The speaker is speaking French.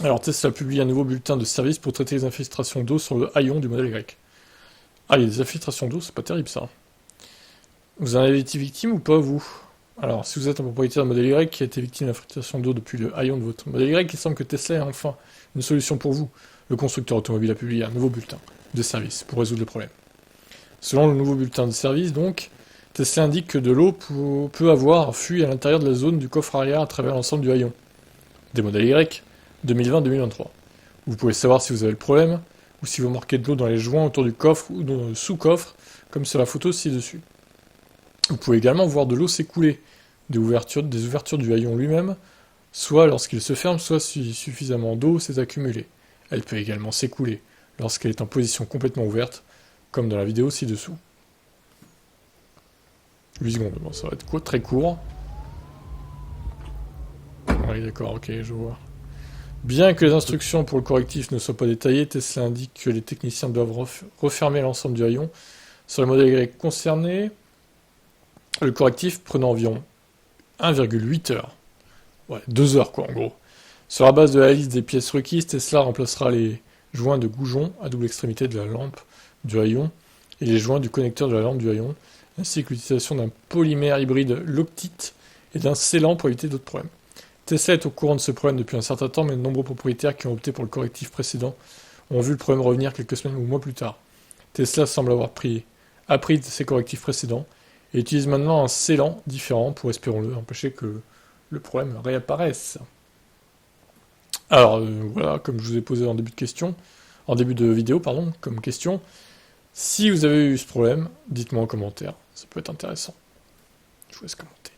Alors Tesla publie un nouveau bulletin de service pour traiter les infiltrations d'eau sur le haillon du modèle Y. Ah, il y a des infiltrations d'eau, c'est pas terrible ça. Vous en avez été victime ou pas, vous? Alors, si vous êtes un propriétaire de modèle Y qui a été victime d'infiltration d'eau depuis le haillon de votre modèle Y, il semble que Tesla ait enfin une solution pour vous. Le constructeur automobile a publié un nouveau bulletin de service pour résoudre le problème. Selon le nouveau bulletin de service, donc, Tesla indique que de l'eau peut avoir fui à l'intérieur de la zone du coffre arrière à travers l'ensemble du haillon des modèles Y 2020-2023. Vous pouvez savoir si vous avez le problème, ou si vous marquez de l'eau dans les joints autour du coffre ou dans le sous-coffre, comme sur la photo ci-dessus. Vous pouvez également voir de l'eau s'écouler des ouvertures du haillon lui-même, soit lorsqu'il se ferme, soit si suffisamment d'eau s'est accumulée. Elle peut également s'écouler lorsqu'elle est en position complètement ouverte, comme dans la vidéo ci-dessous. 8 secondes, bon, ça va être très court. Oui, d'accord, ok, je vois. Bien que les instructions pour le correctif ne soient pas détaillées, Tesla indique que les techniciens doivent refermer l'ensemble du haillon. Sur le modèle Y concerné, le correctif prenant environ 1,8 heures. Ouais, 2 heures quoi en gros. Sur la base de la liste des pièces requises, Tesla remplacera les joints de goujon à double extrémité de la lampe du haillon et les joints du connecteur de la lampe du haillon, ainsi que l'utilisation d'un polymère hybride Loctite et d'un scellant pour éviter d'autres problèmes. Tesla est au courant de ce problème depuis un certain temps, mais de nombreux propriétaires qui ont opté pour le correctif précédent ont vu le problème revenir quelques semaines ou mois plus tard. Tesla semble avoir appris de ses correctifs précédents et utilise maintenant un scellant différent pour, espérons-le, empêcher que le problème réapparaisse. Alors voilà, comme je vous ai posé en début de vidéo, comme question, si vous avez eu ce problème, dites-moi en commentaire, ça peut être intéressant. Je vous laisse commenter.